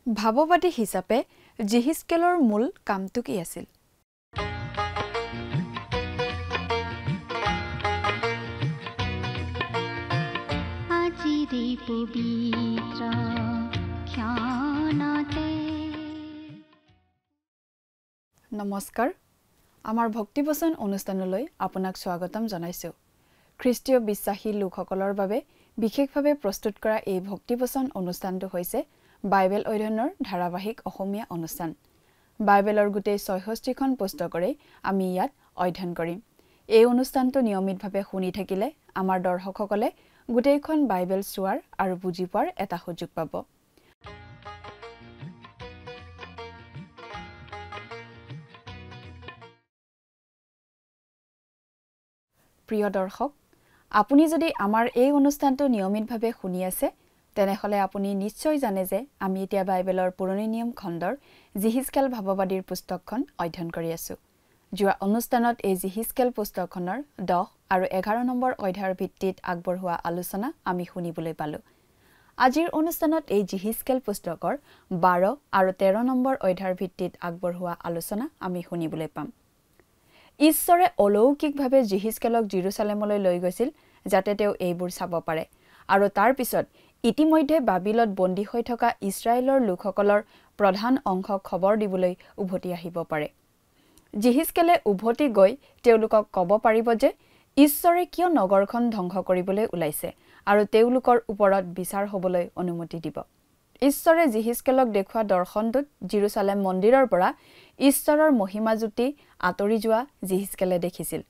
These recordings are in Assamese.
ভাৱবাদী হিচাপে জিহিজকেলৰ মূল কামটো কি আছিল? নমস্কাৰ, আমাৰ ভক্তিবচন অনুষ্ঠানলৈ আপোনাক স্বাগতম জনাইছোঁ। খ্ৰীষ্টীয় বিশ্বাসী লোকসকলৰ বাবে বিশেষভাৱে প্ৰস্তুত কৰা এই ভক্তিবচন অনুষ্ঠানটো হৈছে বাইবেল অধ্যয়নৰ ধাৰাবাহিক অসমীয়া অনুষ্ঠান। বাইবেলৰ গোটেই ৬৬খন পুস্তকৰে আমি ইয়াত অধ্যয়ন কৰিম। এই অনুষ্ঠানটো নিয়মিতভাৱে শুনি থাকিলে আমাৰ দৰ্শকসকলে গোটেইখন বাইবেল চোৱাৰ আৰু বুজি পোৱাৰ এটা সুযোগ পাব। প্ৰিয় দৰ্শক, আপুনি যদি আমাৰ এই অনুষ্ঠানটো নিয়মিতভাৱে শুনি আছে তেনেহ'লে আপুনি নিশ্চয় জানে যে আমি এতিয়া বাইবেলৰ পুৰণি নিয়ম খণ্ডৰ জিহিজকেল ভাৱবাদীৰ পুস্তকখন অধ্যয়ন কৰি আছোঁ। যোৱা অনুষ্ঠানত এই জিহিজকেল পুস্তকখনৰ 10 আৰু 11 নম্বৰ অধ্যায়ৰ ভিত্তিত আগবঢ়োৱা আলোচনা আমি শুনিবলৈ পালোঁ। আজিৰ অনুষ্ঠানত এই জিহিজকেল পুস্তকৰ 12 আৰু 13 নম্বৰ অধ্যায়ৰ ভিত্তিত আগবঢ়োৱা আলোচনা আমি শুনিবলৈ পাম। ঈশ্বৰে অলৌকিকভাৱে জিহিজকেলক জেৰুজালেমলৈ লৈ গৈছিল যাতে তেওঁ এইবোৰ চাব পাৰে আৰু তাৰ পিছত ইতিমধ্যে বাবিলত বন্দী হৈ থকা ইছৰাইলৰ লোকসকলৰ প্ৰধান অংশক খবৰ দিবলৈ উভতি আহিব পাৰে। জিহিজকেলে উভতি গৈ তেওঁলোকক ক'ব পাৰিব যে ঈশ্বৰে কিয় নগৰখন ধ্বংস কৰিবলৈ ওলাইছে আৰু তেওঁলোকৰ ওপৰত বিচাৰ হ'বলৈ অনুমতি দিব। ঈশ্বৰে জিহিজকেলক দেখুওৱা দৰ্শনটোত জেৰুজালেম মন্দিৰৰ পৰা ঈশ্বৰৰ মহিমাজ্যোতি আঁতৰি যোৱা জিহিজকেলে দেখিছিল।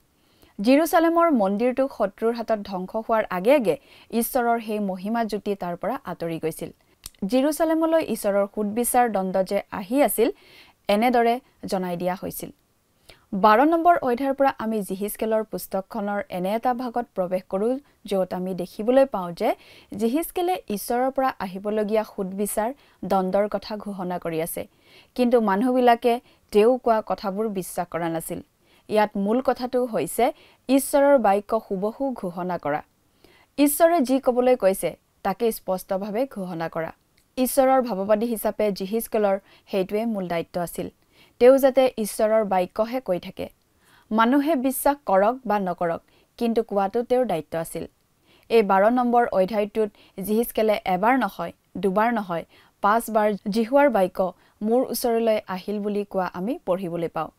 জেৰুজালেমৰ মন্দিৰটো শত্ৰুৰ হাতত ধ্বংস হোৱাৰ আগে আগে ঈশ্বৰৰ সেই মহিমাজ্যোতি তাৰ পৰা আঁতৰি গৈছিল। জেৰুজালেমলৈ ঈশ্বৰৰ সুদবিচাৰ দণ্ড যে আহি আছিল এনেদৰে জনাই দিয়া হৈছিল। 12 নম্বৰ অধ্যায়ৰ পৰা আমি জিহিজকেলৰ পুস্তকখনৰ এনে এটা ভাগত প্ৰৱেশ কৰোঁ য'ত আমি দেখিবলৈ পাওঁ যে জিহিজকেলে ঈশ্বৰৰ পৰা আহিবলগীয়া সুদবিচাৰ দণ্ডৰ কথা ঘোষণা কৰি আছে, কিন্তু মানুহবিলাকে তেওঁ কোৱা কথাবোৰ বিশ্বাস কৰা নাছিল। ইয়াত মূল কথাটো হৈছে ঈশ্বৰৰ বাক্য হুবহু ঘোষণা কৰা। ঈশ্বৰে যি ক'বলৈ কৈছে তাকে স্পষ্টভাৱে ঘোষণা কৰা। ঈশ্বৰৰ ভাৱবাদী হিচাপে জিহিজকেলৰ সেইটোৱে মূল দায়িত্ব আছিল। তেওঁ যাতে ঈশ্বৰৰ বাক্যহে কৈ থাকে। মানুহে বিশ্বাস কৰক বা নকৰক, কিন্তু কোৱাটো তেওঁৰ দায়িত্ব আছিল। এই 12 নম্বৰ অধ্যায়টোত জিহিজকেলে এবাৰ নহয়, দুবাৰ নহয়, 5 বাৰ জিহুৱাৰ বাক্য মোৰ ওচৰলৈ আহিল বুলি কোৱা আমি পঢ়িবলৈ পাওঁ।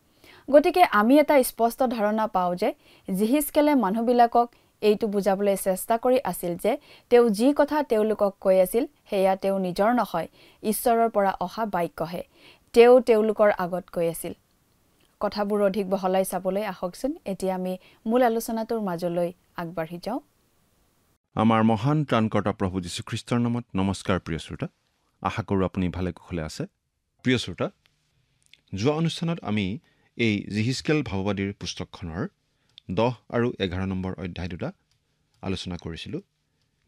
গতিকে আমি এটা স্পষ্ট ধাৰণা পাওঁ যে জিহিজকেলে মানুহবিলাকক এইটো বুজাবলৈ চেষ্টা কৰি আছিল যে তেওঁ যি কথা তেওঁলোকক কৈ আছিল সেয়া তেওঁ নিজৰ নহয়, ঈশ্বৰৰ পৰা অহা বাক্যহে। তেওঁ তেওঁলোকৰ আগত কৈ আছিল। কথাবোৰ অধিক বহলাই চাবলৈ আহকচোন এতিয়া আমি মূল আলোচনাটোৰ মাজলৈ আগবাঢ়ি যাওঁ। আমাৰ মহান ত্ৰাণকৰ্তা প্ৰভু যীশুখ্ৰীষ্টৰ নামত নমস্কাৰ। প্ৰিয় শ্ৰোতা, আশা কৰোঁ আপুনি ভালে কুশলে আছে। প্ৰিয় শ্ৰোতা, যোৱা অনুষ্ঠানত আমি এই জিহিজকেল ভাৱবাদীৰ পুস্তকখনৰ 10 আৰু 11 নম্বৰ অধ্যায় দুটা আলোচনা কৰিছিলোঁ।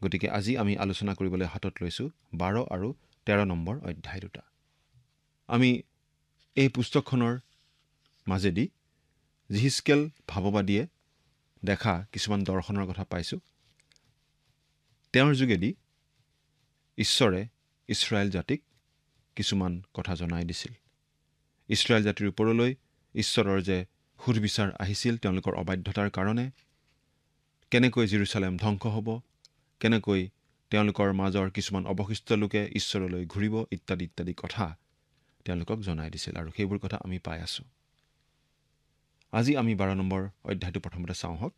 গতিকে আজি আমি আলোচনা কৰিবলৈ হাতত লৈছোঁ 12 আৰু 13 নম্বৰ অধ্যায় দুটা। আমি এই পুস্তকখনৰ মাজেদি জিহিজকেল ভাৱবাদীয়ে দেখা কিছুমান দৰ্শনৰ কথা পাইছোঁ। তেওঁৰ যোগেদি ঈশ্বৰে ইছৰাইল জাতিক কিছুমান কথা জনাই দিছিল। ইছৰাইল জাতিৰ ওপৰলৈ ঈশ্বৰৰ যে সুদবিচাৰ আহিছিল তেওঁলোকৰ অবাধ্যতাৰ কাৰণে, কেনেকৈ জেৰুজালেম ধ্বংস হ'ব, কেনেকৈ তেওঁলোকৰ মাজৰ কিছুমান অৱশিষ্ট লোকে ঈশ্বৰলৈ ঘূৰিব ইত্যাদি ইত্যাদি কথা তেওঁলোকক জনাই দিছিল আৰু সেইবোৰ কথা আমি পাই আছোঁ। আজি আমি 12 নম্বৰ অধ্যায়টো প্ৰথমতে চাওঁ হওক।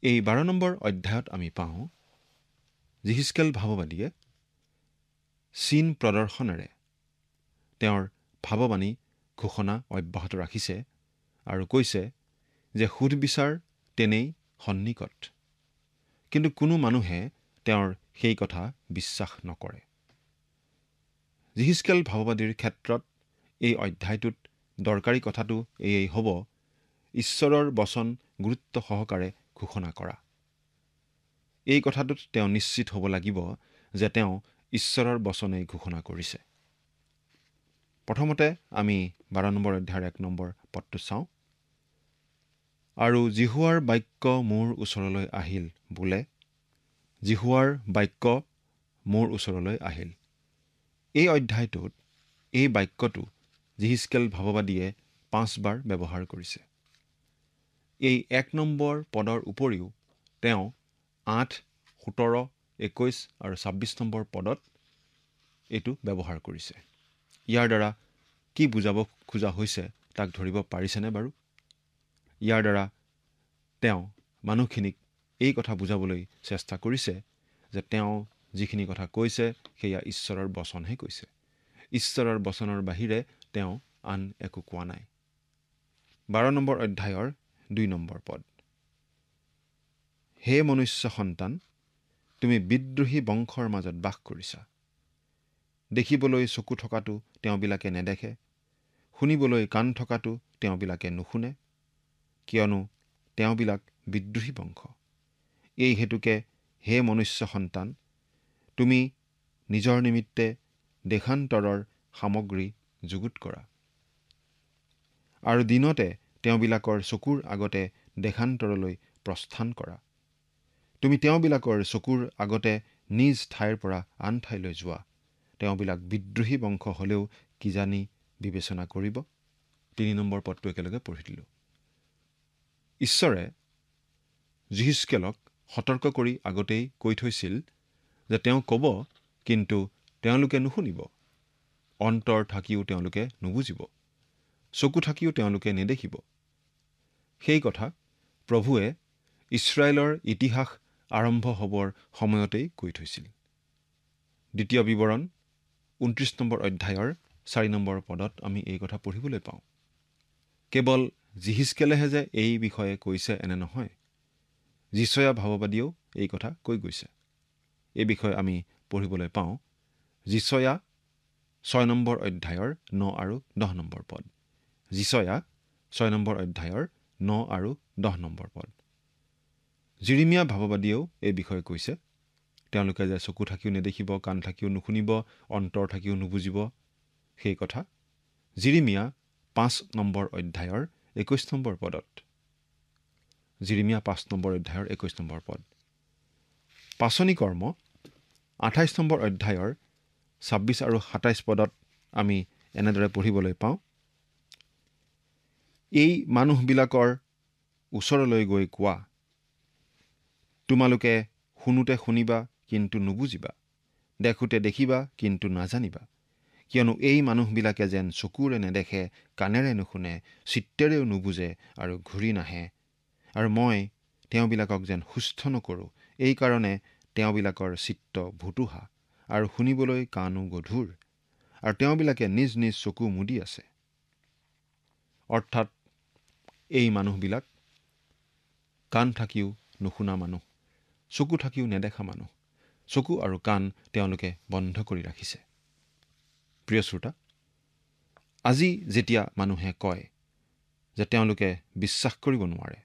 এই 12 নম্বৰ অধ্যায়ত আমি পাওঁ জিহিজকেল ভাৱবাদীয়ে চিন প্ৰদৰ্শনেৰে তেওঁৰ ভাৱবাণী ঘোষণা অব্যাহত ৰাখিছে আৰু কৈছে যে সুদবিচাৰ তেনেই সন্নিকট, কিন্তু কোনো মানুহে তেওঁৰ সেই কথা বিশ্বাস নকৰে। জিহিজকেল ভাৱবাদীৰ ক্ষেত্ৰত এই অধ্যায়টোত দৰকাৰী কথাটো এয়েই হ'ব ঈশ্বৰৰ বচন গুৰুত্ব সহকাৰে ঘোষণা কৰা। এই কথাটোত তেওঁ নিশ্চিত হ'ব লাগিব যে তেওঁ ঈশ্বৰৰ বচনেই ঘোষণা কৰিছে। প্ৰথমতে আমি 12 নম্বৰ অধ্যায়ৰ 1 নম্বৰ পদটো চাওঁ। আৰু জিহুৱাৰ বাক্য মোৰ ওচৰলৈ আহিল বোলে। জিহুৱাৰ বাক্য মোৰ ওচৰলৈ আহিল। এই অধ্যায়টোত এই বাক্যটো যিহিস্কেল ভাৱবাদীয়ে 5 বাৰ ব্যৱহাৰ কৰিছে। এই 1 নম্বৰ পদৰ উপৰিও তেওঁ 8, 17, 21 আৰু 26 নম্বৰ পদত এইটো ব্যৱহাৰ কৰিছে। ইয়াৰ দ্বাৰা কি বুজাব খোজা হৈছে তাক ধৰিব পাৰিছেনে বাৰু? ইয়াৰ দ্বাৰা তেওঁ মানুহখিনিক এই কথা বুজাবলৈ চেষ্টা কৰিছে যে তেওঁ যিখিনি কথা কৈছে সেয়া ঈশ্বৰৰ বচনহে কৈছে। ঈশ্বৰৰ বচনৰ বাহিৰে তেওঁ আন একো কোৱা নাই। 12 নম্বৰ অধ্যায়ৰ 2 নম্বৰ পদ। হে মনুষ্য সন্তান, তুমি বিদ্ৰোহী বংশৰ মাজত বাস কৰিছা। দেখিবলৈ চকু থকাটো তেওঁবিলাকে নেদেখে, শুনিবলৈ কাণ থকাটো তেওঁবিলাকে নুশুনে, কিয়নো তেওঁবিলাক বিদ্ৰোহী বংশ। এই হেতুকে হে মনুষ্য সন্তান, তুমি নিজৰ নিমিত্তে দেশান্তৰৰ সামগ্ৰী যুগুত কৰা, আৰু দিনতে তেওঁবিলাকৰ চকুৰ আগতে দেশান্তৰলৈ প্ৰস্থান কৰা। তুমি তেওঁবিলাকৰ চকুৰ আগতে নিজ ঠাইৰ পৰা আন ঠাইলৈ যোৱা। তেওঁবিলাক বিদ্ৰোহী বংশ হ'লেও কিজানি বিবেচনা কৰিব। 3 নম্বৰ পদটো একেলগে পঢ়ি দিলোঁ। ঈশ্বৰে যিহিস্কেলক সতৰ্ক কৰি আগতেই কৈ থৈছিল যে তেওঁ ক'ব, কিন্তু তেওঁলোকে নুশুনিব। অন্তৰ থাকিও তেওঁলোকে নুবুজিব, চকু থাকিও তেওঁলোকে নেদেখিব। সেই কথা প্ৰভুৱে ইছৰাইলৰ ইতিহাস আৰম্ভ হ'বৰ সময়তেই কৈ থৈছিল। 2 বিৱৰণ 29 নম্বৰ অধ্যায়ৰ 4 নম্বৰ পদত আমি এই কথা পঢ়িবলৈ পাওঁ। কেৱল যিহিস্কেলেহে যে এই বিষয়ে কৈছে এনে নহয়, যিশয়া ভাৱবাদীয়েও এই কথা কৈ গৈছে। এই বিষয়ে আমি পঢ়িবলৈ পাওঁ যিশয়া 6 নম্বৰ অধ্যায়ৰ 9 আৰু 10 নম্বৰ পদ। যিশয়া 6 নম্বৰ অধ্যায়ৰ 9 আৰু 10 নম্বৰ পদ। জিৰিমিয়া ভাৱবাদীয়েও এই বিষয়ে কৈছে। তেওঁলোকে যে চকু থাকিও নেদেখিব, কাণ থাকিও নুশুনিব, অন্তৰ থাকিও নুবুজিব, সেই কথা জিৰিমিয়া 5 নম্বৰ অধ্যায়ৰ 21 নম্বৰ পদত। জিৰিমিয়া 5 নম্বৰ অধ্যায়ৰ 21 নম্বৰ পদ। পাচনি কৰ্ম 28 নম্বৰ অধ্যায়ৰ 26 আৰু 27 পদত আমি এনেদৰে পঢ়িবলৈ পাওঁ। এই মানুহবিলাকৰ ওচৰলৈ গৈ কোৱা, তোমালোকে শুনোতে শুনিবা কিন্তু নুবুজিবা, দেখোঁতে দেখিবা কিন্তু নাজানিবা। কিয়নো এই মানুহবিলাকে যেন চকুৰে নেদেখে, কাণেৰে নুশুনে, চিত্তেৰেও নুবুজে আৰু ঘূৰি নাহে, আৰু মই তেওঁবিলাকক যেন সুস্থ নকৰোঁ। এইকাৰণে তেওঁবিলাকৰ চিত্ত ভুতুহা আৰু শুনিবলৈ কাণো গধুৰ, আৰু তেওঁবিলাকে নিজ নিজ চকু মুদি আছে। অৰ্থাৎ এই মানুহবিলাক কাণ থাকিও নুশুনা মানুহ, চকু থাকিও নেদেখা মানুহ। চকু আৰু কাণ তেওঁলোকে বন্ধ কৰি ৰাখিছে। প্ৰিয় শ্ৰোতা, আজি যেতিয়া মানুহে কয় যে তেওঁলোকে বিশ্বাস কৰিব নোৱাৰে,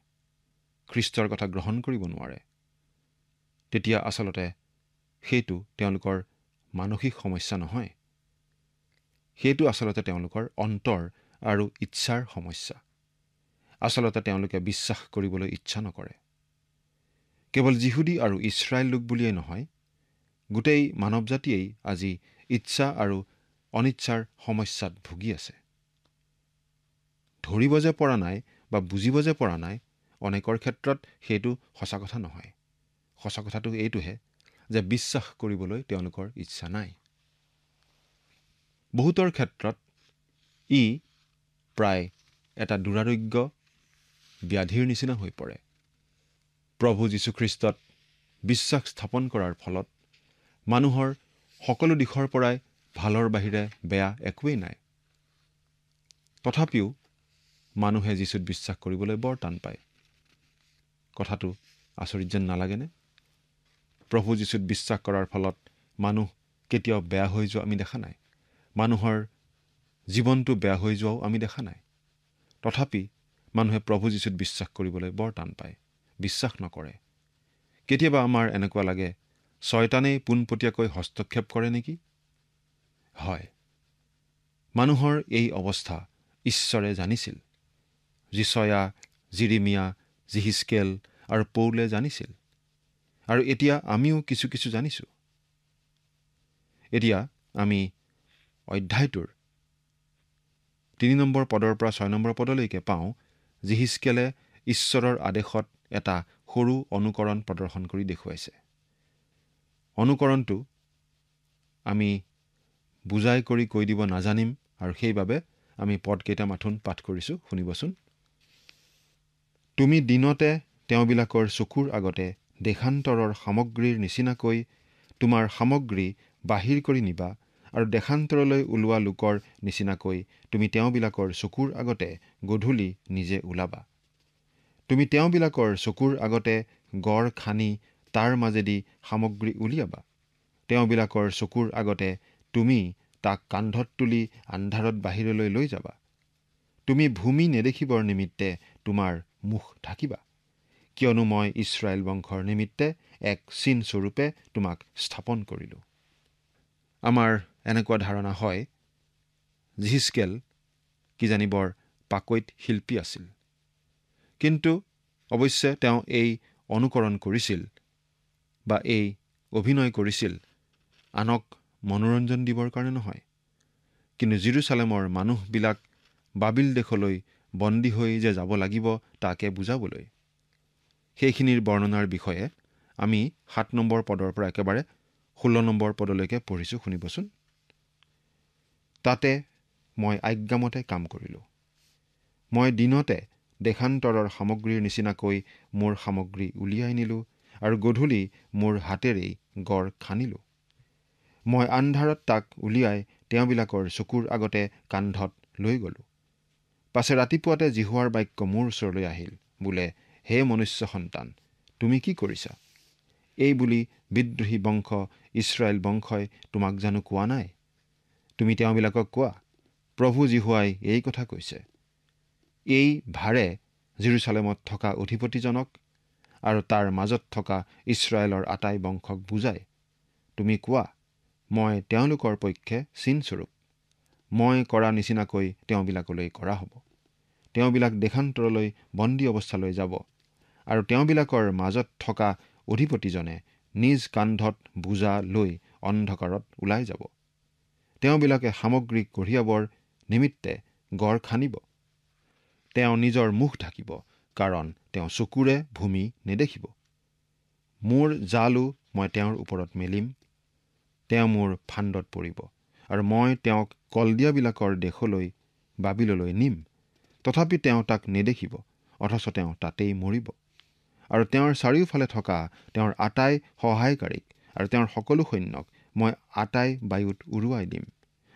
খ্ৰীষ্টৰ কথা গ্ৰহণ কৰিব নোৱাৰে, তেতিয়া আচলতে সেইটো তেওঁলোকৰ মানসিক সমস্যা নহয়, সেইটো আচলতে তেওঁলোকৰ অন্তৰ আৰু ইচ্ছাৰ সমস্যা। আচলতে তেওঁলোকে বিশ্বাস কৰিবলৈ ইচ্ছা নকৰে। কেৱল যিহুদী আৰু ইছৰাইল লোক বুলিয়েই নহয়, গোটেই মানৱ জাতিয়েই আজি ইচ্ছা আৰু অনিচ্ছাৰ সমস্যাত ভুগি আছে। ধৰিব যে পৰা নাই বা বুজিব যে পৰা নাই, অনেকৰ ক্ষেত্ৰত সেইটো সঁচা কথা নহয়। সঁচা কথাটো এইটোহে যে বিশ্বাস কৰিবলৈ তেওঁলোকৰ ইচ্ছা নাই। বহুতৰ ক্ষেত্ৰত ই প্ৰায় এটা দুৰাৰোগ্য ব্যাধিৰ নিচিনা হৈ পৰে। প্ৰভু যীশুখ্ৰীষ্টত বিশ্বাস স্থাপন কৰাৰ ফলত মানুহৰ সকলো দিশৰ পৰাই ভালৰ বাহিৰে বেয়া একোৱেই নাই। তথাপিও মানুহে যীশুত বিশ্বাস কৰিবলৈ বৰ টান পায়। কথাটো আচৰিত যেন নালাগেনে? প্ৰভু যীশুত বিশ্বাস কৰাৰ ফলত মানুহ কেতিয়াও বেয়া হৈ যোৱা আমি দেখা নাই। মানুহৰ জীৱনটো বেয়া হৈ যোৱাও আমি দেখা নাই। তথাপি মানুহে প্ৰভু যীশুত বিশ্বাস কৰিবলৈ বৰ টান পায়, বিশ্বাস নকৰে। কেতিয়াবা আমাৰ এনেকুৱা লাগে শয়তানেই পোনপটীয়াকৈ হস্তক্ষেপ কৰে নেকি? হয়, মানুহৰ এই অৱস্থা ঈশ্বৰে জানিছিল। যিশয়া, জিৰিমিয়া, যিহিস্কেল আৰু পৌলে জানিছিল, আৰু এতিয়া আমিও কিছু কিছু জানিছোঁ। এতিয়া আমি অধ্যায়টোৰ 3 নম্বৰ পদৰ পৰা 6 নম্বৰ পদলৈকে পাওঁ জিহিজকেলে ঈশ্বৰৰ আদেশত এটা সৰু অনুকৰণ প্ৰদৰ্শন কৰি দেখুৱাইছে। অনুকৰণটো আমি বুজাই কৰি কৈ দিব নাজানিম আৰু সেইবাবে আমি পদকেইটা মাথোন পাঠ কৰিছোঁ, শুনিবচোন। তুমি দিনতে তেওঁবিলাকৰ চকুৰ আগতে দেশান্তৰৰ সামগ্ৰীৰ নিচিনাকৈ তোমাৰ সামগ্ৰী বাহিৰ কৰি নিবা আৰু দেশান্তৰলৈ ওলোৱা লোকৰ নিচিনাকৈ তুমি তেওঁবিলাকৰ চকুৰ আগতে গধূলি নিজে ওলাবা। তুমি তেওঁবিলাকৰ চকুৰ আগতে গড় খানি তাৰ মাজেদি সামগ্ৰী উলিয়াবা। তেওঁবিলাকৰ চকুৰ আগতে তুমি তাক কান্ধত তুলি আন্ধাৰত বাহিৰলৈ লৈ যাবা। তুমি ভূমি নেদেখিবৰ নিমিত্তে তোমাৰ মুখ ঢাকিবা, কিয়নো মই ইছৰাইল বংশৰ নিমিত্তে এক চিনস্বৰূপে তোমাক স্থাপন কৰিলোঁ। আমাৰ এনেকুৱা ধাৰণা হয় জিহিজকেল কিজানি বৰ পাকৈত শিল্পী আছিল, কিন্তু অৱশ্যে তেওঁ এই অনুকৰণ কৰিছিল বা এই অভিনয় কৰিছিল আনক মনোৰঞ্জন দিবৰ কাৰণে নহয়, কিন্তু জেৰুজালেমৰ মানুহবিলাক বাবিল দেশলৈ বন্দী হৈ যে যাব লাগিব তাকে বুজাবলৈ। সেইখিনিৰ বৰ্ণনাৰ বিষয়ে আমি 7 নম্বৰ পদৰ পৰা একেবাৰে 16 নম্বৰ পদলৈকে পঢ়িছোঁ, শুনিবচোন। তাতে মই আজ্ঞামতে কাম কৰিলোঁ। মই দিনতে দেশান্তৰৰ সামগ্ৰীৰ নিচিনাকৈ মোৰ সামগ্ৰী উলিয়াই নিলোঁ আৰু গধূলি মোৰ হাতেৰেই গড় খানিলোঁ। মই আন্ধাৰত তাক উলিয়াই তেওঁবিলাকৰ চকুৰ আগতে কান্ধত লৈ গ'লোঁ। পাছে ৰাতিপুৱাতে জিহুৱাৰ বাক্য মোৰ ওচৰলৈ আহিল, বোলে, হে মনুষ্য সন্তান, তুমি কি কৰিছা? এই বুলি বিদ্ৰোহী বংশ ইছৰাইল বংশই তোমাক জানো কোৱা নাই? তুমি তেওঁবিলাকক কোৱা, প্ৰভু জিহুৱাই এই কথা কৈছে, এই ভাৰে জেৰুজালেমত থকা অধিপতিজনক আৰু তাৰ মাজত থকা ইছৰাইলৰ আটাই বংশক বুজায়। তুমি কোৱা, মই তেওঁলোকৰ পক্ষে চিনস্বৰূপ। মই কৰা নিচিনাকৈ তেওঁবিলাকলৈ কৰা হ'ব। তেওঁবিলাক দেশান্তৰলৈ বন্দী অৱস্থালৈ যাব আৰু তেওঁবিলাকৰ মাজত থকা অধিপতিজনে নিজ কান্ধত বোজা লৈ অন্ধকাৰত ওলাই যাব। তেওঁবিলাকে সামগ্ৰী কঢ়িয়াবৰ নিমিত্তে গড় খানিব। তেওঁ নিজৰ মুখ ঢাকিব, কাৰণ তেওঁ চকুৰে ভূমি নেদেখিব। মোৰ জালো মই তেওঁৰ ওপৰত মেলিম, তেওঁ মোৰ ফান্দত পৰিব আৰু মই তেওঁক কলদিয়াবিলাকৰ দেশলৈ বাবিললৈ নিম। তথাপি তেওঁ তাক নেদেখিব, অথচ তেওঁ তাতেই মৰিব। আৰু তেওঁৰ চাৰিওফালে থকা তেওঁৰ আটাই সহায়কাৰীক আৰু তেওঁৰ সকলো সৈন্যক মই আটাই বায়ুত উৰুৱাই দিম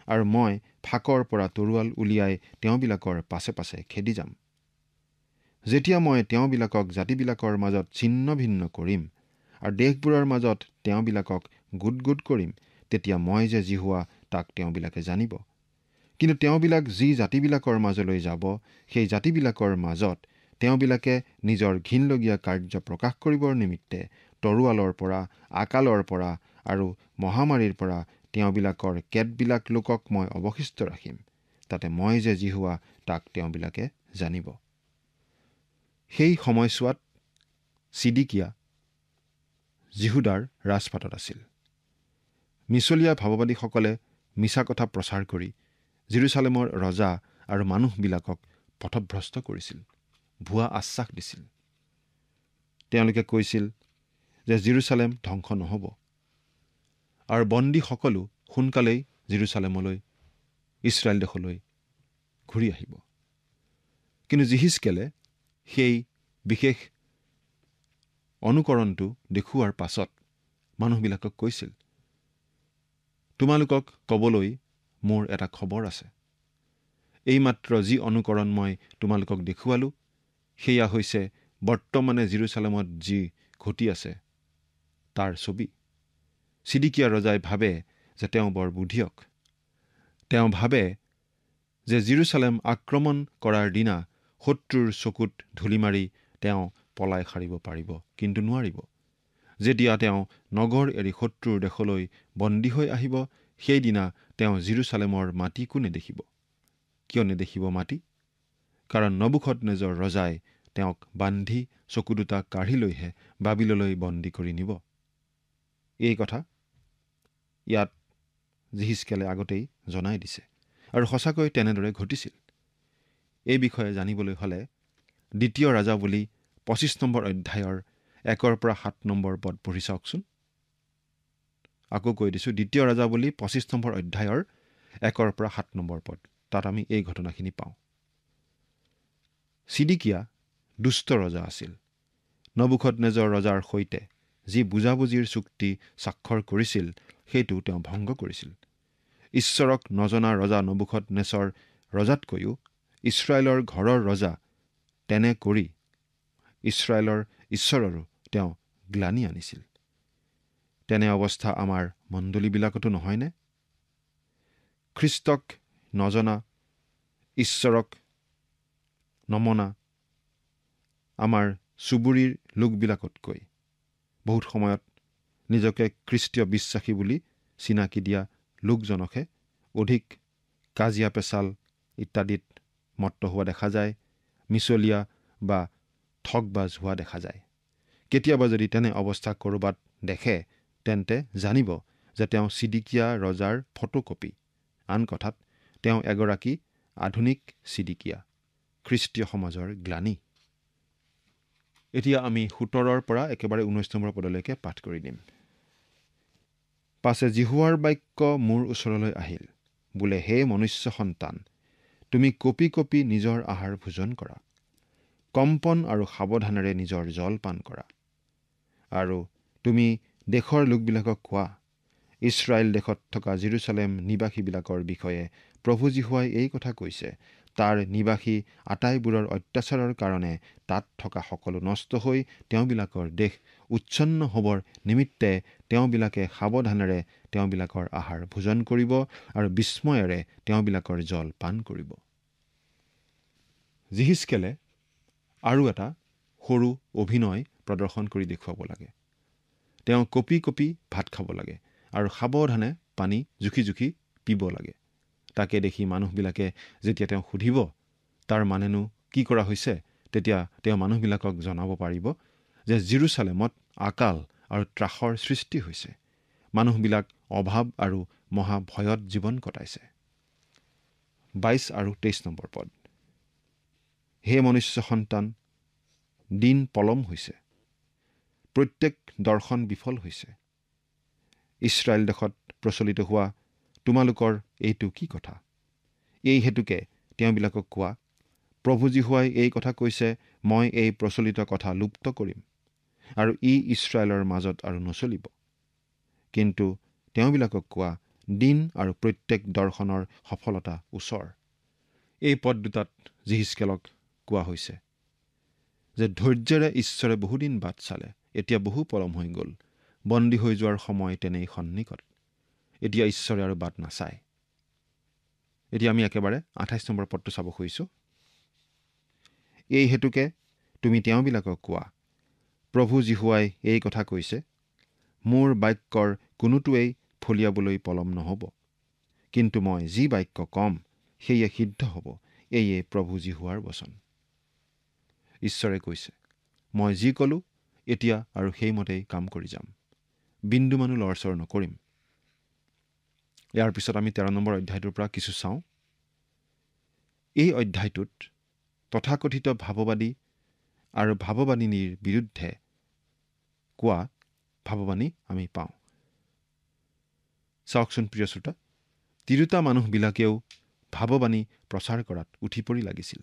আৰু মই ফাকৰ পৰা তৰোৱাল উলিয়াই তেওঁবিলাকৰ পাছে পাছে খেদি যাম। যেতিয়া মই তেওঁবিলাকক জাতিবিলাকৰ মাজত ছিন্ন ভিন্ন কৰিম আৰু দেশবোৰৰ মাজত তেওঁবিলাকক গোট গোট কৰিম, তেতিয়া মই যে জিহুৱা তাক তেওঁবিলাকে জানিব। কিন্তু তেওঁবিলাক যি জাতিবিলাকৰ মাজলৈ যাব, সেই জাতিবিলাকৰ মাজত তেওঁবিলাকে নিজৰ ঘিনলগীয়া কাৰ্য প্ৰকাশ কৰিবৰ নিমিত্তে তৰোৱালৰ পৰা, আকালৰ পৰা আৰু মহামাৰীৰ পৰা তেওঁবিলাকৰ কেতবিলাক লোকক মই অৱশিষ্ট ৰাখিম। তাতে মই যে জিহুৱা তাক তেওঁবিলাকে জানিব। সেই সময়ছোৱাত ছিদিকিয়া জিহুদাৰ ৰাজপাটত আছিল। মিছলীয়া ভাৱবাদীসকলে মিছা কথা প্ৰচাৰ কৰি জেৰুজালেমৰ ৰজা আৰু মানুহবিলাকক পথভ্ৰষ্ট কৰিছিল, ভুৱা আশ্বাস দিছিল। তেওঁলোকে কৈছিল যে জেৰুজালেম ধ্বংস নহ'ব আৰু বন্দীসকলো সোনকালেই জেৰুজালেমলৈ, ইছৰাইল দেশলৈ ঘূৰি আহিব। কিন্তু জিহিজকেলে সেই বিশেষ অনুকৰণটো দেখুওৱাৰ পাছত মানুহবিলাকক কৈছিল, তোমালোকক ক'বলৈ মোৰ এটা খবৰ আছে। এইমাত্ৰ যি অনুকৰণ মই তোমালোকক দেখুৱালোঁ, সেয়া হৈছে বৰ্তমানে জেৰুজালেমত যি ঘটি আছে তাৰ ছবি। ছিদিকিয়া ৰজাই ভাবে যে তেওঁ বৰ বুদ্ধিয়ক। তেওঁ ভাবে যে জেৰুজালেম আক্ৰমণ কৰাৰ দিনা শত্ৰুৰ চকুত ধূলি মাৰি তেওঁ পলাই সাৰিব পাৰিব, কিন্তু নোৱাৰিব। যেতিয়া তেওঁ নগৰ এৰি শত্ৰুৰ দেশলৈ বন্দী হৈ আহিব, সেইদিনা তেওঁ জেৰুজালেমৰ মাটিকো নেদেখিব। কিয় নেদেখিব মাটি? কাৰণ নবুখদনেজৰ ৰজাই তেওঁক বান্ধি চকু দুটা কাঢ়ি লৈহে বাবিললৈ বন্দী কৰি নিব। এই কথা ইয়াত জিহিজকেলে আগতেই জনাই দিছে আৰু সঁচাকৈ তেনেদৰে ঘটিছিল। এই বিষয়ে জানিবলৈ হ'লে ২ ৰাজাৱলী ২৫ নম্বৰ অধ্যায়ৰ ১-৭ নম্বৰ পদ পঢ়ি চাওকচোন। আকৌ কৈ দিছোঁ, ২ ৰাজাৱলী ২৫ নম্বৰ অধ্যায়ৰ ১-৭ নম্বৰ পদ। তাত আমি এই ঘটনাখিনি পাওঁ। ছিদিকিয়া দুষ্ট ৰজা আছিল। নবুখদনেজৰ ৰজাৰ সৈতে যি বুজাবুজিৰ চুক্তি স্বাক্ষৰ কৰিছিল সেইটো তেওঁ ভংগ কৰিছিল। ঈশ্বৰক নজনা ৰজা নবুখদনেছৰ ৰজাতকৈও ইছৰাইলৰ ঘৰৰ ৰজা তেনে কৰি ইছৰাইলৰ ঈশ্বৰৰো তেওঁ গ্লানি আনিছিল। তেনে অৱস্থা আমাৰ মণ্ডলীবিলাকতো নহয়নে? খ্ৰীষ্টক নজনা, ঈশ্বৰক নমনা আমাৰ চুবুৰীৰ লোকবিলাকতকৈ বহুত সময়ত নিজকে খ্ৰীষ্টীয় বিশ্বাসী বুলি চিনাকি দিয়া লোকজনকহে অধিক কাজিয়া পেচাল ইত্যাদিত মত্ত হোৱা দেখা যায়, মিছলীয়া বা ঠগবাজ হোৱা দেখা যায়। কেতিয়াবা যদি তেনে অৱস্থা ক'ৰবাত দেখে তেন্তে জানিব যে তেওঁ ছিদিকিয়া ৰজাৰ ফটোকপি। আন কথাত তেওঁ এগৰাকী আধুনিক ছিদিকিয়া, খ্ৰীষ্টীয় সমাজৰ গ্লানি। এতিয়া আমি ১৭ৰ পৰা একেবাৰে ১৯ নম্বৰ পদলৈকে পাঠ কৰি দিম। পাছে জিহুৱাৰ বাক্য মোৰ ওচৰলৈ আহিল, বোলে হে মনুষ্য সন্তান, তুমি কপি কপি নিজৰ আহাৰ ভোজন কৰা, কম্পন আৰু সাৱধানেৰে নিজৰ জল পান কৰা। আৰু তুমি দেশৰ লোকবিলাকক কোৱা, ইছৰাইল দেশত থকা জেৰুচালেম নিবাসীবিলাকৰ বিষয়ে প্ৰভু যীশুৱাই এই কথা কৈছে, তাৰ নিবাসী আটাইবোৰৰ অত্যাচাৰৰ কাৰণে তাত থকা সকলো নষ্ট হৈ তেওঁবিলাকৰ দেশ উচ্ছন্ন হ'বৰ নিমিত্তে তেওঁবিলাকে সাৱধানেৰে তেওঁবিলাকৰ আহাৰ ভোজন কৰিব আৰু বিস্ময়েৰে তেওঁবিলাকৰ জল পান কৰিব। জিহিজকেলে আৰু এটা সৰু অভিনয় প্ৰদৰ্শন কৰি দেখুৱাব লাগে। তেওঁ কপি কপি ভাত খাব লাগে আৰু সাৱধানে পানী জুখি জুখি পিব লাগে। তাকে দেখি মানুহবিলাকে যেতিয়া তেওঁ সুধিব তাৰ মানেনো কি কৰা হৈছে, তেতিয়া তেওঁ মানুহবিলাকক জনাব পাৰিব যে জেৰুচালেমত আকাল আৰু ত্ৰাসৰ সৃষ্টি হৈছে। মানুহবিলাক অভাৱ আৰু মহাভয়ত জীৱন কটাইছে। ২২ আৰু ২৩ নম্বৰ পদ। হে মনুষ্য সন্তান, দিন পলম হৈছে, প্ৰত্যেক দৰ্শন বিফল হৈছে। ইছৰাইল দেশত প্ৰচলিত হোৱা তোমালোকৰ এইটো কি কথা? এই হেতুকে তেওঁবিলাকক কোৱা, প্ৰভু যীশুৱাই এই কথা কৈছে, মই এই প্ৰচলিত কথা লুপ্ত কৰিম আৰু ই ইছৰাইলৰ মাজত আৰু নচলিব। কিন্তু তেওঁবিলাকক কোৱা, দিন আৰু প্ৰত্যেক দৰ্শনৰ সফলতা ওচৰ। এই পদ দুটাত জিহিজকেলক কোৱা হৈছে যে ধৈৰ্যেৰে ঈশ্বৰে বহুদিন বাট চালে, এতিয়া বহু পলম হৈ গ'ল। বন্দী হৈ যোৱাৰ সময় তেনেই সন্নিকট। এতিয়া ঈশ্বৰে আৰু বাট নাচায়। এতিয়া আমি একেবাৰে ২৮ নম্বৰ পদটো চাব খুজিছোঁ। এই হেতুকে তুমি তেওঁবিলাকক কোৱা, প্ৰভু যীশুৱাই এই কথা কৈছে, মোৰ বাক্যৰ কোনোটোৱেই ফলিয়াবলৈ পলম নহ'ব, কিন্তু মই যি বাক্য কম সেয়ে সিদ্ধ হ'ব। এয়ে প্ৰভু যীশুৱাৰ বচন। ঈশ্বৰে কৈছে, মই যি ক'লোঁ এতিয়া আৰু সেইমতেই কাম কৰি যাম, বিন্দুমানো লৰচৰ নকৰিম। ইয়াৰ পিছত আমি ১৩ নম্বৰ অধ্যায়টোৰ পৰা কিছু চাওঁ। এই অধ্যায়টোত তথাকথিত ভাৱবাদী আৰু ভাৱবাদিনীৰ বিৰুদ্ধে কোৱা ভাৱবাণী আমি পাওঁ। চাওকচোন প্ৰিয় শ্ৰোতা, তিৰোতা মানুহবিলাকেও ভাৱবাণী প্ৰচাৰ কৰাত উঠি পৰি লাগিছিল।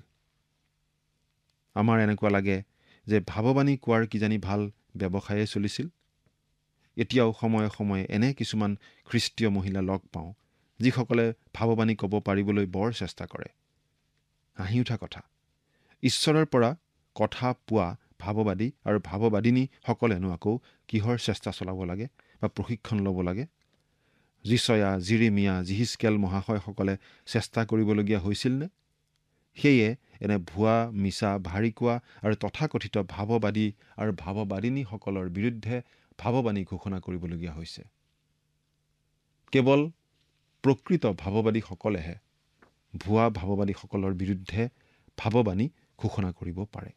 আমাৰ এনেকুৱা লাগে যে ভাৱবাণী কোৱাৰ কিজানি ভাল ব্যৱসায়ে চলিছিল। এতিয়াও সময়ে সময়ে এনে কিছুমান খ্ৰীষ্টীয় মহিলা লগ পাওঁ যিসকলে ভাৱবাণী ক'ব পাৰিবলৈ বৰ চেষ্টা কৰে। হাঁহি উঠা কথা, ঈশ্বৰৰ পৰা কথা পোৱা ভাৱবাদী আৰু ভাৱবাদিনীসকলেনো আকৌ কিহৰ চেষ্টা চলাব লাগে বা প্ৰশিক্ষণ ল'ব লাগে? যিচয়া, জিৰিমিয়া, জিহিজকেল মহাশয়সকলে চেষ্টা কৰিবলগীয়া হৈছিলনে? সেয়ে এনে ভুৱা, মিছা, ভাৰী কোৱা আৰু তথাকথিত ভাৱবাদী আৰু ভাৱবাদিনীসকলৰ বিৰুদ্ধে ভাৱবাণী ঘোষণা কৰিবলগীয়া হৈছে। কেৱল প্ৰকৃত ভাৱবাদীসকলেহে ভুৱা ভাৱবাদীসকলৰ বিৰুদ্ধে ভাৱবাণী ঘোষণা কৰিব পাৰে।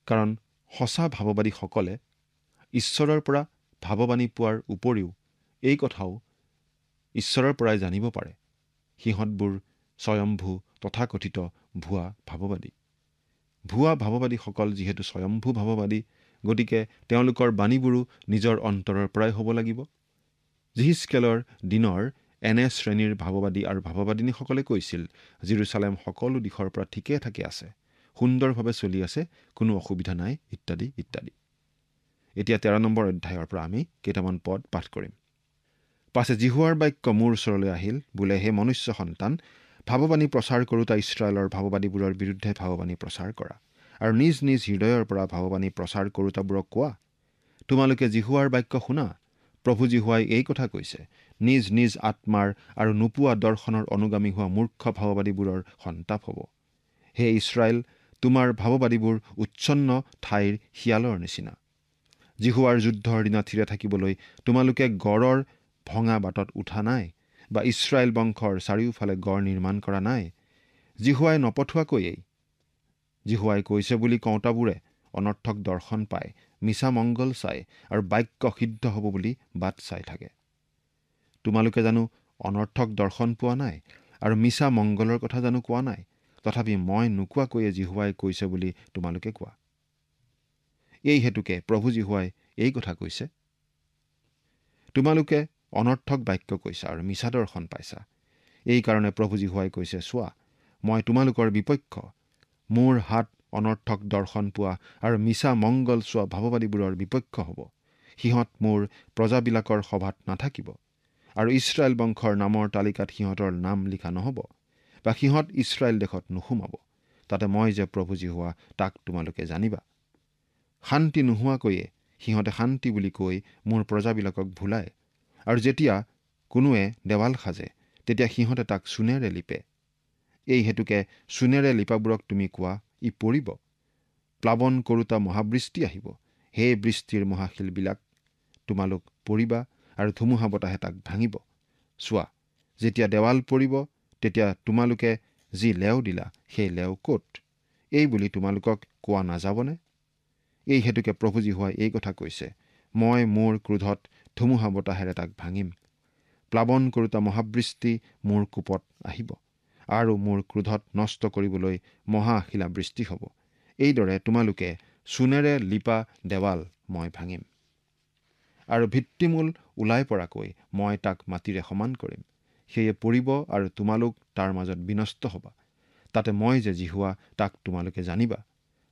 কাৰণ সঁচা ভাৱবাদীসকলে ঈশ্বৰৰ পৰা ভাৱবাণী পোৱাৰ উপৰিও এই কথাও ঈশ্বৰৰ পৰাই জানিব পাৰে। সিহঁতবোৰ স্বয়ম্ভু তথাকথিত ভুৱা ভাৱবাদী। ভুৱা ভাৱবাদীসকল যিহেতু স্বয়ম্ভু ভাৱবাদী, গতিকে তেওঁলোকৰ বাণীবোৰো নিজৰ অন্তৰৰ পৰাই হ'ব লাগিব। জিহিজকেলৰ দিনৰ এনে শ্ৰেণীৰ ভাৱবাদী আৰু ভাৱবাদিনীসকলে কৈছিল, জেৰুচালেম সকলো দিশৰ পৰা ঠিকে থাকে আছে, সুন্দৰভাৱে চলি আছে, কোনো অসুবিধা নাই, ইত্যাদি ইত্যাদি। এতিয়া 13 নম্বৰ অধ্যায়ৰ পৰা আমি কেইটামান পদ পাঠ কৰিম। পাছে জিহুৱাৰ বাক্য মোৰ ওচৰলৈ আহিল, বোলে হে মনুষ্য সন্তান, ভাৱবাণী প্ৰচাৰ কৰোঁতা ইছৰাইলৰ ভাৱবাদীবোৰৰ বিৰুদ্ধে ভাৱবাণী প্ৰচাৰ কৰা, আৰু নিজ নিজ হৃদয়ৰ পৰা ভাৱবাণী প্ৰচাৰ কৰোঁতাবোৰক কোৱা, তোমালোকে জিহুৱাৰ বাক্য শুনা। প্ৰভু জিহুৱাই এই কথা কৈছে, নিজ নিজ আত্মাৰ আৰু নোপোৱা দৰ্শনৰ অনুগামী হোৱা মূৰ্খ ভাৱবাদীবোৰৰ সন্তাপ হ'ব। হে ইছৰাইল, তোমাৰ ভাৱবাদীবোৰ উচ্ছন্ন ঠাইৰ শিয়ালৰ নিচিনা। জিহুৱাৰ যুদ্ধৰ দিনা থিৰে থাকিবলৈ তোমালোকে গড়ৰ ভঙা বাটত উঠা নাই, বা ইছৰাইল বংশৰ চাৰিওফালে গড় নিৰ্মাণ কৰা নাই। জিহুৱাই নপঠোৱাকৈয়েই জিহুৱাই কৈছে বুলি কওঁতাবোৰে অনৰ্থক দৰ্শন পায়, মিছা মংগল চায় আৰু বাক্য সিদ্ধ হ'ব বুলি বাট চাই থাকে। তোমালোকে জানো অনৰ্থক দৰ্শন পোৱা নাই আৰু মিছা মংগলৰ কথা জানো কোৱা নাই? তথাপি মই নোকোৱাকৈয়ে জিহুৱাই কৈছে বুলি তোমালোকে কোৱা। এই হেতুকে প্ৰভু জিহুৱাই এই কথা কৈছে, তোমালোকে অনৰ্থক বাক্য কৈছা আৰু মিছা দৰ্শন পাইছা। এই কাৰণে প্ৰভু জিহুৱাই কৈছে, চোৱা, মই তোমালোকৰ বিপক্ষ। মোৰ হাত অনৰ্থক দৰ্শন পোৱা আৰু মিছা মংগল চোৱা ভাৱবাদীবোৰৰ বিপক্ষ হ'ব। সিহঁত মোৰ প্ৰজাবিলাকৰ সভাত নাথাকিব, আৰু ইছৰাইল বংশৰ নামৰ তালিকাত সিহঁতৰ নাম লিখা নহ'ব, বা সিহঁত ইছৰাইল দেশত নোসোমাব। তাতে মই যে প্ৰভু জিহুৱা তাক তোমালোকে জানিবা। শান্তি নোহোৱাকৈয়ে সিহঁতে শান্তি বুলি কৈ মোৰ প্ৰজাবিলাকক ভুলায়, আৰু যেতিয়া কোনোৱে দেৱাল সাজে তেতিয়া সিহঁতে তাক চূণেৰে লিপে। এই হেতুকে চূণেৰে লিপাবোৰক তুমি কোৱা, ই পৰিব। প্লাৱন কৰোঁতা মহাবৃষ্টি আহিব। সেই বৃষ্টিৰ মহাশিলবিলাক তোমালোক পৰিবা, আৰু ধুমুহা বতাহে তাক ভাঙিব। চোৱা, যেতিয়া দেৱাল পৰিব তেতিয়া তোমালোকে যি লেও দিলা সেই লেও ক'ত? এই বুলি তোমালোকক কোৱা নাযাবনে? এই হেতুকে প্ৰভু জিহুৱাই এই কথা কৈছে, মই মোৰ ক্ৰোধত ধুমুহা বতাহেৰে তাক ভাঙিম। প্লাৱন কৰোঁতা মহাবৃষ্টি মোৰ কোপত আহিব, আৰু মোৰ ক্ৰোধত নষ্ট কৰিবলৈ মহাশিলাবৃষ্টি হ'ব। এইদৰে তোমালোকে চূণেৰে লিপা দেৱাল মই ভাঙিম, আৰু ভিত্তিমূল ওলাই পৰাকৈ মই তাক মাটিৰে সমান কৰিম। সেয়ে পৰিব, আৰু তোমালোক তাৰ মাজত বিনষ্ট হ'বা। তাতে মই যে জিহুৱা তাক তোমালোকে জানিবা।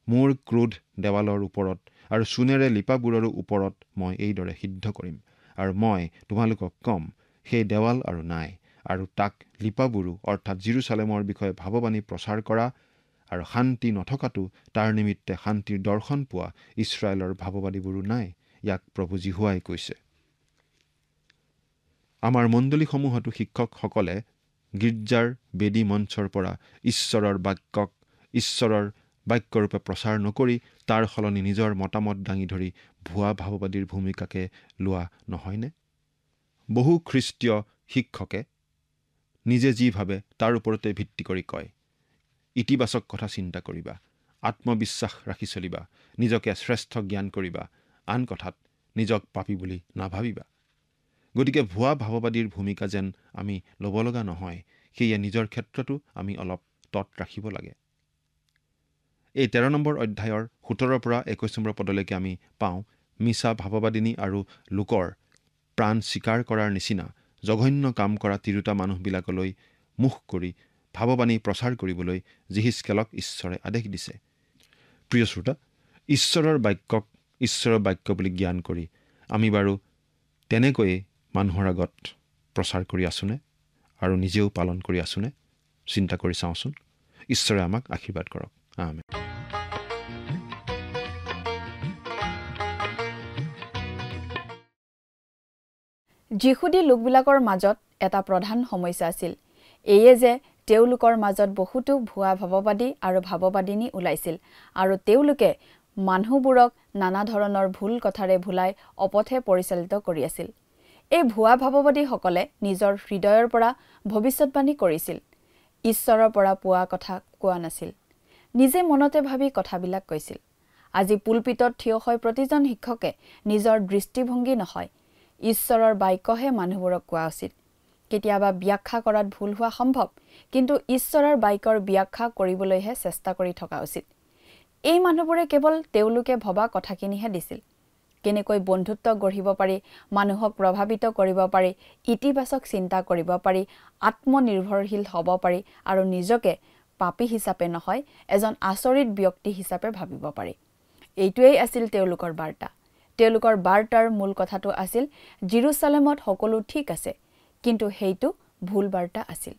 মোৰ ক্ৰোধ দেৱালৰ ওপৰত আৰু চূণেৰে লিপাবোৰৰো ওপৰত মই এইদৰে সিদ্ধ কৰিম, আৰু মই তোমালোকক কম, সেই দেৱাল আৰু নাই, আৰু তাক লিপাবোৰো অৰ্থাৎ জেৰুচালেমৰ বিষয়ে ভাৱবাণী প্ৰচাৰ কৰা আৰু শান্তি নথকাটো তাৰ নিমিত্তে শান্তিৰ দৰ্শন পোৱা ইছৰাইলৰ ভাৱবাদীবোৰো নাই। ইয়াক প্ৰভু জিহুৱাই কৈছে। আমাৰ মণ্ডলীসমূহতো শিক্ষকসকলে গীৰ্জাৰ বেদী মঞ্চৰ পৰা ঈশ্বৰৰ বাক্যৰূপে প্ৰচাৰ নকৰি তাৰ সলনি নিজৰ মতামত দাঙি ধৰি ভুৱা ভাৱবাদীৰ ভূমিকাকে লোৱা নহয়নে? বহু খ্ৰীষ্টীয় শিক্ষকে নিজে যি ভাবে তাৰ ওপৰতে ভিত্তি কৰি কয়, ইতিবাচক কথা চিন্তা কৰিবা, আত্মবিশ্বাস ৰাখি চলিবা, নিজকে শ্ৰেষ্ঠ জ্ঞান কৰিবা, আন কথাত নিজক পাপী বুলি নাভাবিবা। গতিকে ভুৱা ভাৱবাদীৰ ভূমিকা যেন আমি ল'ব লগা নহয়, সেয়ে নিজৰ ক্ষেত্ৰতো আমি অলপ তত ৰাখিব লাগে। এই 13 নম্বৰ অধ্যায়ৰ 17 পৰা 21 নম্বৰ পদলৈকে আমি পাওঁ, মিছা ভাৱবাদিনী আৰু লোকৰ প্ৰাণ স্বীকাৰ কৰাৰ নিচিনা জঘন্য কাম কৰা তিৰোতা মানুহবিলাকলৈ মুখ কৰি ভাৱবাণী প্ৰচাৰ কৰিবলৈ জিহিজকেলক ঈশ্বৰে আদেশ দিছে। প্ৰিয় শ্ৰোতা, ঈশ্বৰৰ বাক্যক ঈশ্বৰৰ বাক্য বুলি জ্ঞান কৰি আমি বাৰু তেনেকৈয়ে মানুহৰ আগত প্ৰচাৰ কৰি আছোনে আৰু নিজেও পালন কৰি আছোনে? চিন্তা কৰি চাওঁচোন। ঈশ্বৰে আমাক আশীৰ্বাদ কৰক। আমেন। যীশুদী লোকবিলাকৰ মাজত এটা প্ৰধান সমস্যা আছিল, এয়ে যে তেওঁলোকৰ মাজত বহুতো ভুৱা ভাৱবাদী আৰু ভাৱবাদিনী ওলাইছিল, আৰু তেওঁলোকে মানুহবোৰক নানা ধৰণৰ ভুল কথাৰে ভুলাই অপথে পৰিচালিত কৰি আছিল। এই ভুৱা ভাৱবাদীসকলে নিজৰ হৃদয়ৰ পৰা ভৱিষ্যৎবাণী কৰিছিল, ঈশ্বৰৰ পৰা পোৱা কথা কোৱা নাছিল। নিজে মনতে ভাবি কথাবিলাক কৈছিল। আজি পুলপিতত থিয় হৈ প্ৰতিজন শিক্ষকে নিজৰ দৃষ্টিভংগী নহয়, ঈশ্বৰৰ বাক্যহে মানুহবোৰক কোৱা উচিত। কেতিয়াবা ব্যাখ্যা কৰাত ভুল হোৱা সম্ভৱ, কিন্তু ঈশ্বৰৰ বাক্যৰ ব্যাখ্যা কৰিবলৈহে চেষ্টা কৰি থকা উচিত। এই মানুহবোৰে কেৱল তেওঁলোকে ভবা কথাখিনিহে দিছিল। কেনেকৈ বন্ধুত্ব গঢ়িব পাৰি, মানুহক প্ৰভাৱিত কৰিব পাৰি, ইতিবাচক চিন্তা কৰিব পাৰি, আত্মনিৰ্ভৰশীল হ'ব পাৰি আৰু নিজকে পাপী হিচাপে নহয় এজন আচৰিত ব্যক্তি হিচাপে ভাবিব পাৰি। এইটোৱেই আছিল তেওঁলোকৰ বাৰ্তা। তেওঁলোকৰ বাৰ্তাৰ মূল কথাটো আছিল জেৰুজালেমত সকলো ঠিক আছে, কিন্তু সেইটো ভুল বাৰ্তা আছিল।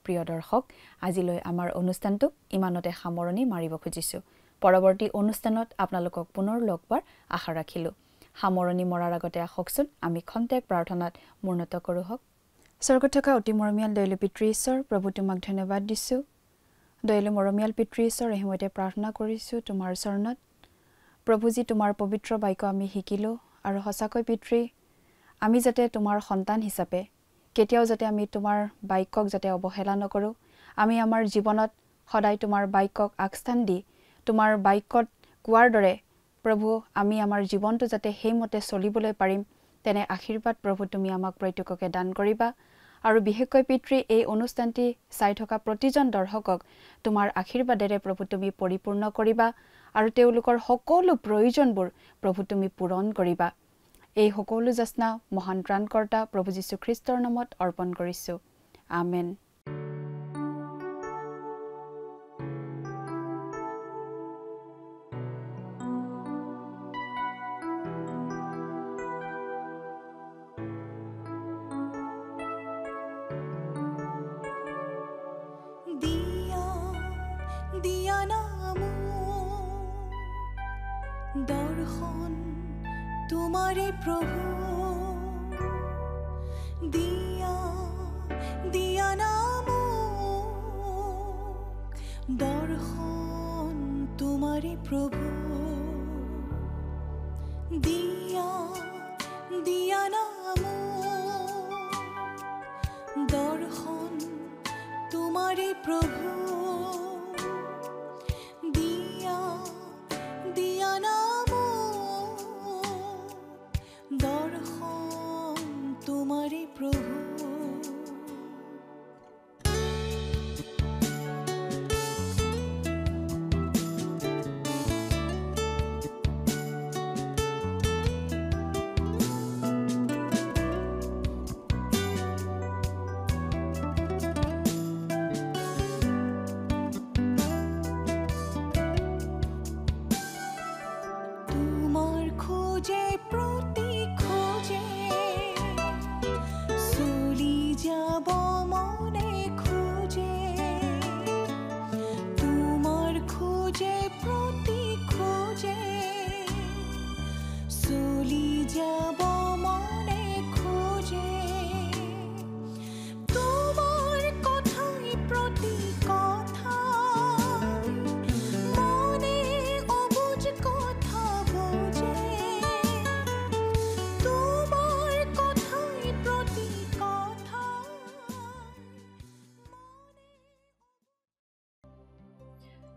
প্ৰিয় দৰ্শক, আজিলৈ আমাৰ অনুষ্ঠানটো ইমানতে সামৰণি মাৰিব খুজিছোঁ। পৰৱৰ্তী অনুষ্ঠানত আপোনালোকক পুনৰ লগ পোৱাৰ আশা ৰাখিলোঁ। সামৰণি মৰাৰ আগতে আহকচোন আমি খন্তেক প্ৰাৰ্থনাত মূৰ্ণত কৰোঁ হওক। স্বৰ্গত থকা অতি মৰমীয়াল দয়ালু পিতৃ ঈশ্বৰ, প্ৰভু তোমাক ধন্যবাদ দিছোঁ। দয়ালু মৰমীয়াল পিতৃ ঈশ্বৰ, এই সময়তে প্ৰাৰ্থনা কৰিছোঁ তোমাৰ চৰণত। প্ৰভুজী, তোমাৰ পবিত্ৰ বাক্য আমি শিকিলোঁ আৰু সঁচাকৈ পিতৃ, আমি যাতে তোমাৰ সন্তান হিচাপে কেতিয়াও যাতে আমি তোমাৰ বাক্যক যাতে অৱহেলা নকৰোঁ। আমি আমাৰ জীৱনত সদায় তোমাৰ বাক্যক আগস্থান দি তোমাৰ বাক্যত কোৱাৰ দৰে প্ৰভু আমি আমাৰ জীৱনটো যাতে সেইমতে চলিবলৈ পাৰিম, তেনে আশীৰ্বাদ প্ৰভু তুমি আমাক প্ৰত্যেককে দান কৰিবা। আৰু বিশেষকৈ পিতৃ, এই অনুষ্ঠানটি চাই থকা প্ৰতিজন দৰ্শকক তোমাৰ আশীৰ্বাদেৰে প্ৰভু তুমি পৰিপূৰ্ণ কৰিবা আৰু তেওঁলোকৰ সকলো প্ৰয়োজনবোৰ প্ৰভু তুমি পূৰণ কৰিবা। এই সকলো যাচনা মহান ত্ৰাণকৰ্তা প্ৰভু যীশু খ্ৰীষ্টৰ নামত অৰ্পণ কৰিছোঁ। আমেন। দৰ্শন তোমাৰে প্ৰভু, দিয়া নাম দৰ্শন তোমাৰে প্ৰভু, দিয়া নাম দৰ্শন তোমাৰে প্ৰভু, দিয়া নাম দৰ্শন তোমাৰে প্ৰভু।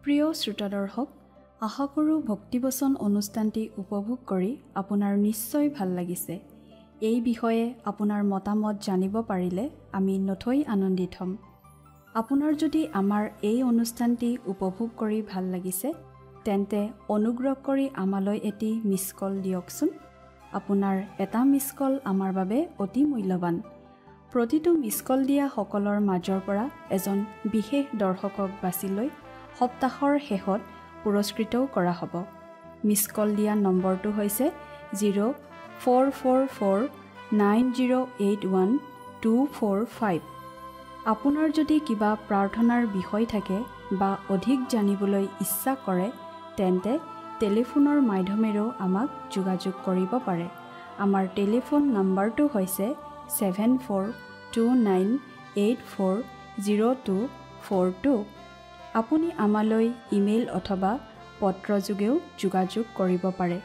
প্ৰিয় শ্ৰোতা দৰ্শক, আশা কৰোঁ ভক্তিবচন অনুষ্ঠানটি উপভোগ কৰি আপোনাৰ নিশ্চয় ভাল লাগিছে। এই বিষয়ে আপোনাৰ মতামত জানিব পাৰিলে আমি নথৈ আনন্দিত হ'ম। আপোনাৰ যদি আমাৰ এই অনুষ্ঠানটি উপভোগ কৰি ভাল লাগিছে, তেন্তে অনুগ্ৰহ কৰি আমালৈ এটি মিছ কল দিয়কচোন। আপোনাৰ এটা মিছ কল আমাৰ বাবে অতি মূল্যৱান। প্ৰতিটো মিছ কল দিয়া সকলৰ মাজৰ পৰা এজন বিশেষ দৰ্শকক বাছি লৈ সপ্তাহৰ শেষত পুৰস্কৃতও কৰা হ'ব। মিছ কল দিয়া নম্বৰটো হৈছে 04449081 আপোনাৰ যদি কিবা প্ৰাৰ্থনাৰ বিষয় থাকে বা অধিক জানিবলৈ ইচ্ছা কৰে, তেন্তে টেলিফোনৰ মাধ্যমেৰেও আমাক যোগাযোগ কৰিব পাৰে। আমাৰ টেলিফোন নম্বৰটো হৈছে 7429840242। আপুনি আমালৈ ইমেইল অথবা পত্ৰযোগেও যোগাযোগ কৰিব পাৰে।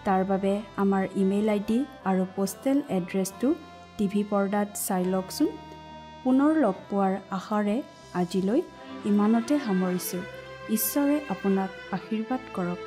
তাৰ বাবে আমাৰ ইমেইল ID আৰু পোষ্টেল এড্ৰেছটো টিভি পৰ্দাত চাই লওকচোন। পুনৰ লগ পোৱাৰ আশাৰে আজিলৈ ইমানতে সামৰিছোঁ। ঈশ্বৰে আপোনাক আশীৰ্বাদ কৰক।